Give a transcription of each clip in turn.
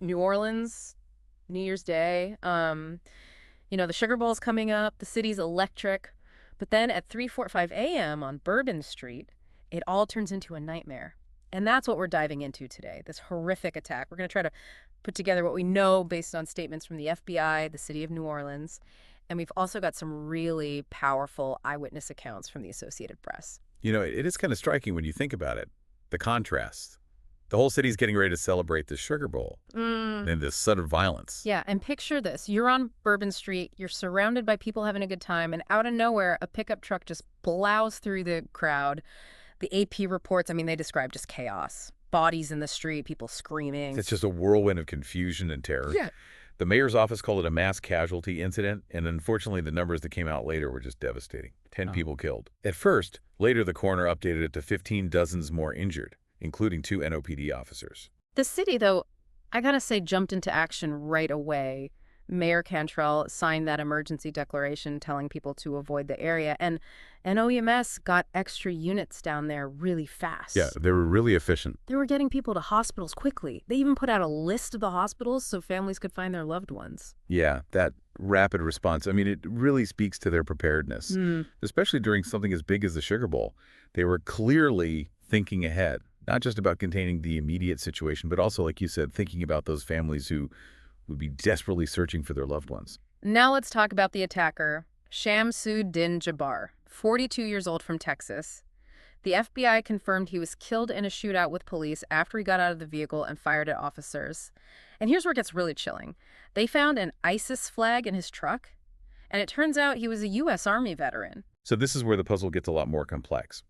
New Orleans, New Year's Day. The Sugar Bowl's coming up. The city's electric. But then at 3:45 a.m. on Bourbon Street, it all turns into a nightmare. And that's what we're diving into today, this horrific attack. We're going to try to put together what we know based on statements from the FBI, the city of New Orleans, and we've also got some really powerful eyewitness accounts from the Associated Press. It is kind of striking when you think about it. The contrast. The whole city's getting ready to celebrate the Sugar Bowl. And this sudden violence. Yeah, and picture this. You're on Bourbon Street, you're surrounded by people having a good time, and out of nowhere, a pickup truck just plows through the crowd. The AP reports, they describe just chaos. Bodies in the street, people screaming. It's just a whirlwind of confusion and terror. Yeah. The mayor's office called it a mass casualty incident, and unfortunately the numbers that came out later were just devastating. 10 people killed. At first, later the coroner updated it to 15 dozens more injured, including 2 NOPD officers. The city, though, I gotta say, jumped into action right away. Mayor Cantrell signed that emergency declaration telling people to avoid the area, and OEMS got extra units down there really fast. Yeah, they were really efficient. They were getting people to hospitals quickly. They even put out a list of the hospitals so families could find their loved ones. Yeah, that rapid response, it really speaks to their preparedness, especially during something as big as the Sugar Bowl. They were clearly thinking ahead, not just about containing the immediate situation, but also, like you said, thinking about those families who would be desperately searching for their loved ones. Now let's talk about the attacker, Shamsud-Din Jabbar, 42 years old from Texas. The FBI confirmed he was killed in a shootout with police after he got out of the vehicle and fired at officers. And here's where it gets really chilling. They found an ISIS flag in his truck, and it turns out he was a U.S. Army veteran. So this is where the puzzle gets a lot more complex.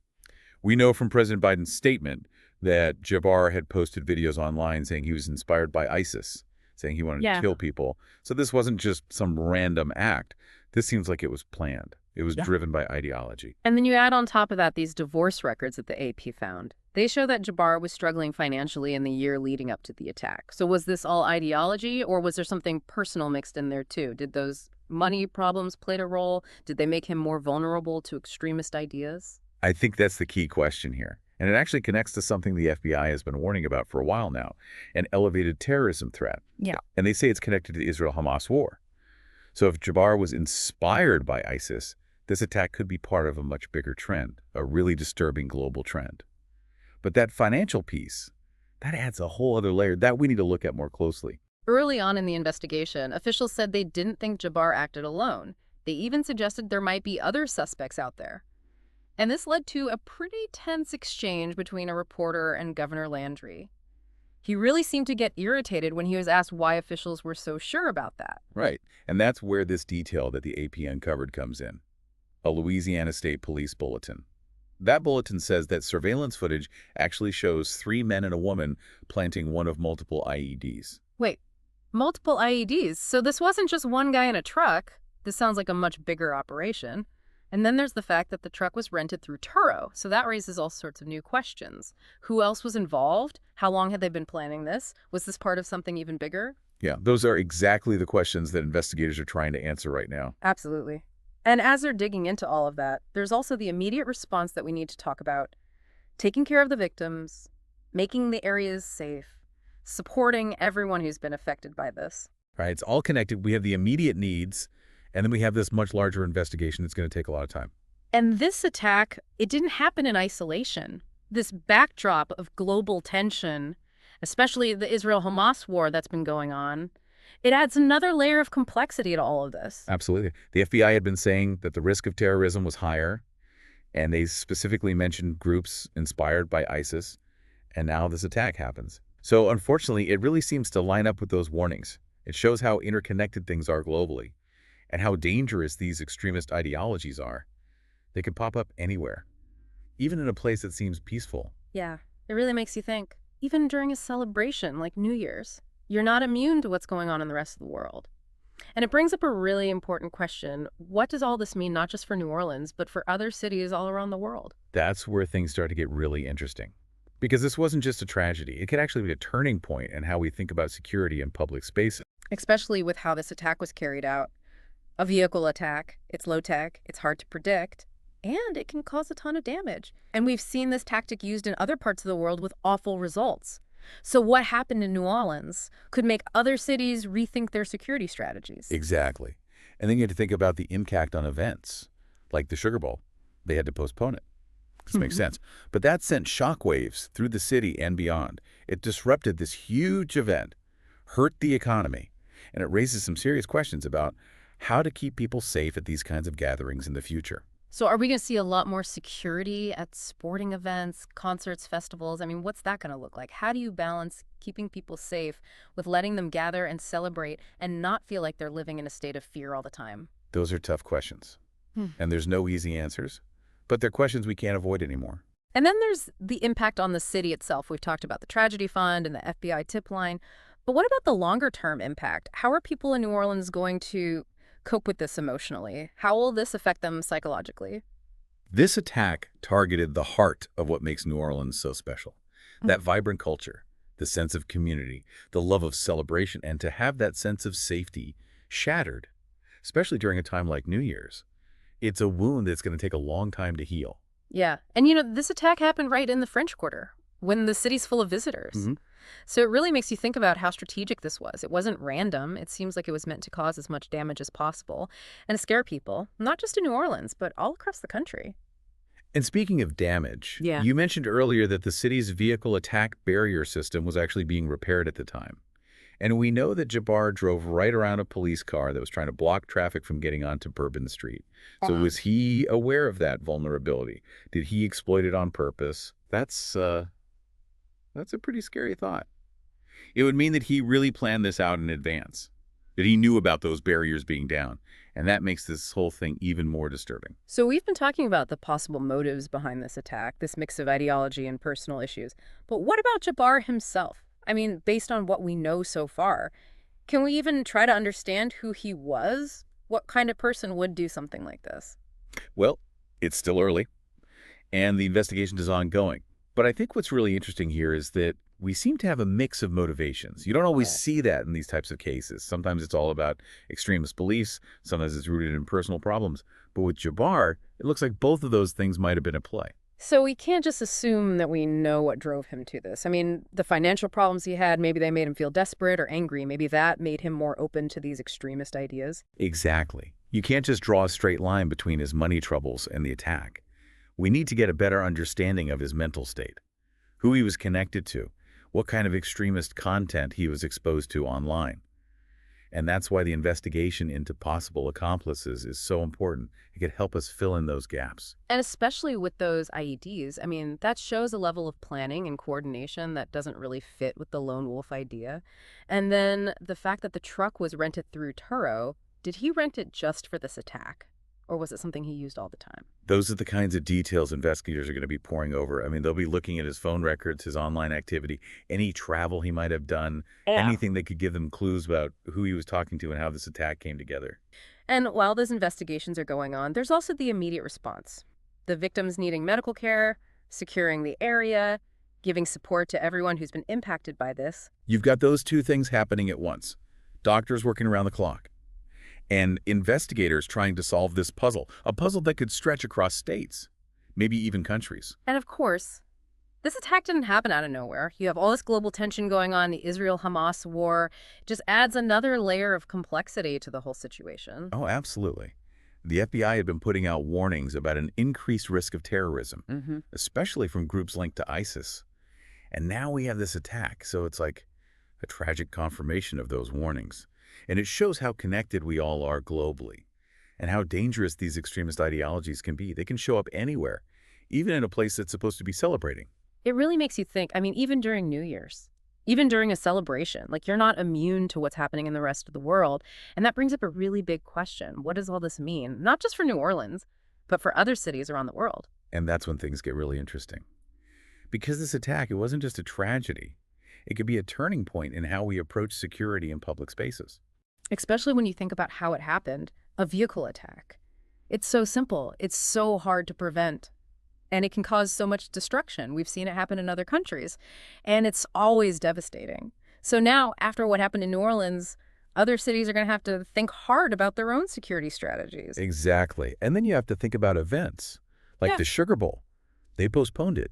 We know from President Biden's statement that Jabbar had posted videos online saying he was inspired by ISIS, saying he wanted to kill people. So this wasn't just some random act. This seems like it was planned. It was driven by ideology. And then you add on top of that these divorce records that the AP found. They show that Jabbar was struggling financially in the year leading up to the attack. So was this all ideology, or was there something personal mixed in there too? Did those money problems play a role? Did they make him more vulnerable to extremist ideas? I think that's the key question here. And it actually connects to something the FBI has been warning about for a while now, an elevated terrorism threat. Yeah. And they say it's connected to the Israel-Hamas war. So if Jabbar was inspired by ISIS, this attack could be part of a much bigger trend, a really disturbing global trend. But that financial piece, that adds a whole other layer that we need to look at more closely. Early on in the investigation, officials said they didn't think Jabbar acted alone. They even suggested there might be other suspects out there. And this led to a pretty tense exchange between a reporter and Governor Landry. He really seemed to get irritated when he was asked why officials were so sure about that. Right. And that's where this detail that the AP uncovered comes in. A Louisiana State Police bulletin. That bulletin says that surveillance footage actually shows 3 men and a woman planting one of multiple IEDs. Wait, multiple IEDs? So this wasn't just one guy in a truck. This sounds like a much bigger operation. And then there's the fact that the truck was rented through Turo, so that raises all sorts of new questions. Who else was involved? How long had they been planning this? Was this part of something even bigger? Yeah, those are exactly the questions that investigators are trying to answer right now. Absolutely. And as they're digging into all of that, there's also the immediate response that we need to talk about. Taking care of the victims, making the areas safe, supporting everyone who's been affected by this. Right, it's all connected. We have the immediate needs, and then we have this much larger investigation that's going to take a lot of time. And this attack, it didn't happen in isolation. This backdrop of global tension, especially the Israel-Hamas war that's been going on, it adds another layer of complexity to all of this. Absolutely. The FBI had been saying that the risk of terrorism was higher, and they specifically mentioned groups inspired by ISIS, and now this attack happens. So unfortunately, it really seems to line up with those warnings. It shows how interconnected things are globally, and how dangerous these extremist ideologies are. They can pop up anywhere, even in a place that seems peaceful. Yeah, it really makes you think. Even during a celebration like New Year's, you're not immune to what's going on in the rest of the world. And it brings up a really important question. What does all this mean not just for New Orleans, but for other cities all around the world? That's where things start to get really interesting. Because this wasn't just a tragedy. It could actually be a turning point in how we think about security in public spaces. Especially with how this attack was carried out. A vehicle attack, it's low-tech, it's hard to predict, and it can cause a ton of damage. And we've seen this tactic used in other parts of the world with awful results. So what happened in New Orleans could make other cities rethink their security strategies. Exactly. And then you have to think about the impact on events, like the Sugar Bowl. They had to postpone it. This makes sense. But that sent shockwaves through the city and beyond. It disrupted this huge event, hurt the economy, and it raises some serious questions about how to keep people safe at these kinds of gatherings in the future. So are we going to see a lot more security at sporting events, concerts, festivals? I mean, what's that going to look like? How do you balance keeping people safe with letting them gather and celebrate and not feel like they're living in a state of fear all the time? Those are tough questions, Hmm. and there's no easy answers, but they're questions we can't avoid anymore. And then there's the impact on the city itself. We've talked about the tragedy fund and the FBI tip line. But what about the longer term impact? How are people in New Orleans going to cope with this emotionally? How will this affect them psychologically? This attack targeted the heart of what makes New Orleans so special. That vibrant culture, the sense of community, the love of celebration, and to have that sense of safety shattered, especially during a time like New Year's. It's a wound that's going to take a long time to heal. Yeah. And this attack happened right in the French Quarter when the city's full of visitors. hmm So it really makes you think about how strategic this was. It wasn't random. It seems like it was meant to cause as much damage as possible and to scare people, not just in New Orleans, but all across the country. And speaking of damage, Yeah. you mentioned earlier that the city's vehicle attack barrier system was actually being repaired at the time. And we know that Jabbar drove right around a police car that was trying to block traffic from getting onto Bourbon Street. So was he aware of that vulnerability? Did he exploit it on purpose? That's a pretty scary thought. It would mean that he really planned this out in advance, that he knew about those barriers being down. And that makes this whole thing even more disturbing. So we've been talking about the possible motives behind this attack, this mix of ideology and personal issues. But what about Jabbar himself? I mean, based on what we know so far, can we even try to understand who he was? What kind of person would do something like this? Well, it's still early, and the investigation is ongoing. But I think what's really interesting here is that we seem to have a mix of motivations. You don't always Oh. see that in these types of cases. Sometimes it's all about extremist beliefs. Sometimes it's rooted in personal problems. But with Jabbar, it looks like both of those things might have been at play. So we can't just assume that we know what drove him to this. I mean, the financial problems he had, maybe they made him feel desperate or angry. Maybe that made him more open to these extremist ideas. Exactly. You can't just draw a straight line between his money troubles and the attack. We need to get a better understanding of his mental state, who he was connected to, what kind of extremist content he was exposed to online. And that's why the investigation into possible accomplices is so important. It could help us fill in those gaps. And especially with those IEDs, I mean, that shows a level of planning and coordination that doesn't really fit with the lone wolf idea. And then the fact that the truck was rented through Turo, did he rent it just for this attack? Or was it something he used all the time? Those are the kinds of details investigators are going to be poring over. I mean, they'll be looking at his phone records, his online activity, any travel he might have done, anything that could give them clues about who he was talking to and how this attack came together. And while those investigations are going on, there's also the immediate response. The victims needing medical care, securing the area, giving support to everyone who's been impacted by this. You've got those two things happening at once. Doctors working around the clock and investigators trying to solve this puzzle, a puzzle that could stretch across states, maybe even countries. And of course, this attack didn't happen out of nowhere. You have all this global tension going on, the Israel-Hamas war. It just adds another layer of complexity to the whole situation. Oh, absolutely. The FBI had been putting out warnings about an increased risk of terrorism, especially from groups linked to ISIS. And now we have this attack, so it's like a tragic confirmation of those warnings. And it shows how connected we all are globally and how dangerous these extremist ideologies can be. They can show up anywhere, even in a place that's supposed to be celebrating. It really makes you think, I mean, even during New Year's, even during a celebration, like you're not immune to what's happening in the rest of the world. And that brings up a really big question. What does all this mean? Not just for New Orleans, but for other cities around the world. And that's when things get really interesting. Because this attack, it wasn't just a tragedy. It could be a turning point in how we approach security in public spaces. Especially when you think about how it happened, a vehicle attack. It's so simple. It's so hard to prevent. And it can cause so much destruction. We've seen it happen in other countries. And it's always devastating. So now, after what happened in New Orleans, other cities are going to have to think hard about their own security strategies. Exactly. And then you have to think about events, like Yeah. the Sugar Bowl. They postponed it,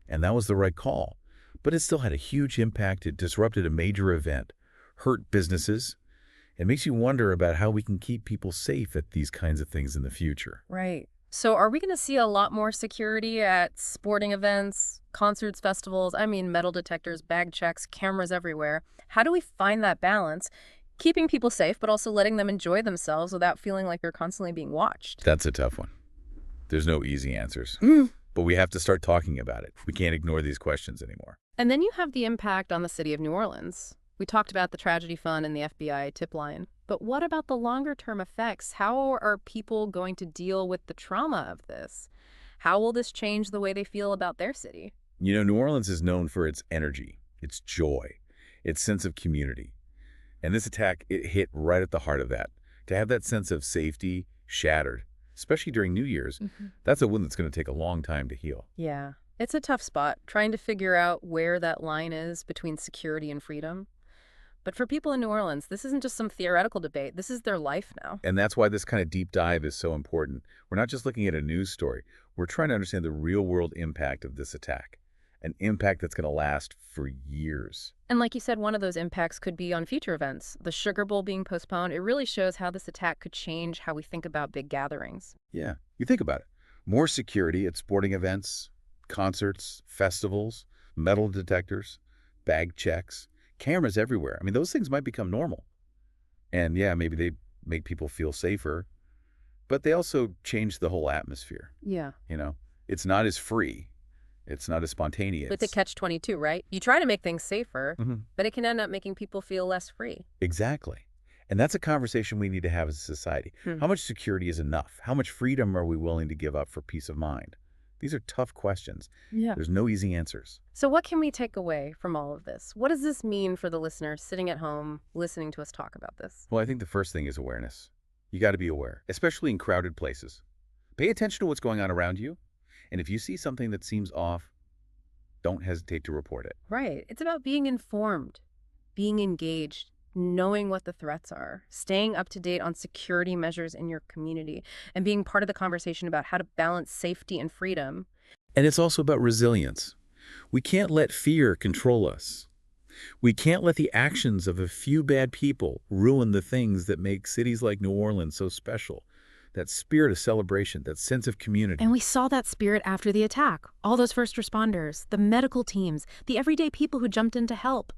and that was the right call. But it still had a huge impact. It disrupted a major event, hurt businesses. It makes you wonder about how we can keep people safe at these kinds of things in the future. Right. So are we going to see a lot more security at sporting events, concerts, festivals? I mean, metal detectors, bag checks, cameras everywhere. How do we find that balance, keeping people safe, but also letting them enjoy themselves without feeling like they're constantly being watched? That's a tough one. There's no easy answers. But we have to start talking about it. We can't ignore these questions anymore. And then you have the impact on the city of New Orleans. We talked about the tragedy fund and the FBI tip line. But what about the longer-term effects? How are people going to deal with the trauma of this? How will this change the way they feel about their city? You know, New Orleans is known for its energy, its joy, its sense of community. And this attack, it hit right at the heart of that. To have that sense of safety shattered, especially during New Year's, that's a wound that's going to take a long time to heal. Yeah, it's a tough spot, trying to figure out where that line is between security and freedom. But for people in New Orleans, this isn't just some theoretical debate. This is their life now. And that's why this kind of deep dive is so important. We're not just looking at a news story. We're trying to understand the real-world impact of this attack, an impact that's going to last for years. And like you said, one of those impacts could be on future events. The Sugar Bowl being postponed, it really shows how this attack could change how we think about big gatherings. Yeah, you think about it. More security at sporting events, concerts, festivals, metal detectors, bag checks, cameras everywhere. I mean, those things might become normal. And yeah, maybe they make people feel safer, but they also change the whole atmosphere. Yeah. You know, it's not as free. It's not as spontaneous. With the catch-22, right? You try to make things safer, Mhm. but it can end up making people feel less free. Exactly. And that's a conversation we need to have as a society. How much security is enough? How much freedom are we willing to give up for peace of mind? These are tough questions. Yeah. There's no easy answers. So what can we take away from all of this? What does this mean for the listener sitting at home listening to us talk about this? Well, I think the first thing is awareness. You got to be aware, especially in crowded places. Pay attention to what's going on around you. And if you see something that seems off, don't hesitate to report it. Right. It's about being informed, being engaged, knowing what the threats are, staying up to date on security measures in your community, and being part of the conversation about how to balance safety and freedom. And it's also about resilience. We can't let fear control us. We can't let the actions of a few bad people ruin the things that make cities like New Orleans so special. That spirit of celebration, that sense of community. And we saw that spirit after the attack. All those first responders, the medical teams, the everyday people who jumped in to help.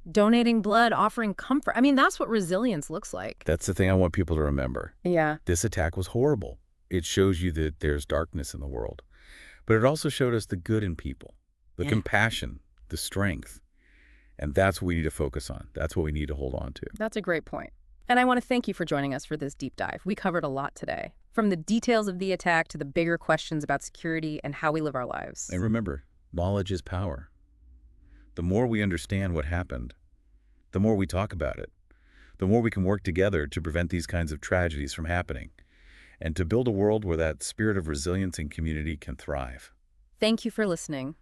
Donating blood, offering comfort. I mean, that's what resilience looks like. That's the thing I want people to remember. Yeah. This attack was horrible. It shows you that there's darkness in the world. But it also showed us the good in people, the compassion, the strength. And that's what we need to focus on. That's what we need to hold on to. That's a great point. And I want to thank you for joining us for this deep dive. We covered a lot today, from the details of the attack to the bigger questions about security and how we live our lives. And remember, knowledge is power. The more we understand what happened, the more we talk about it, the more we can work together to prevent these kinds of tragedies from happening, and to build a world where that spirit of resilience and community can thrive. Thank you for listening.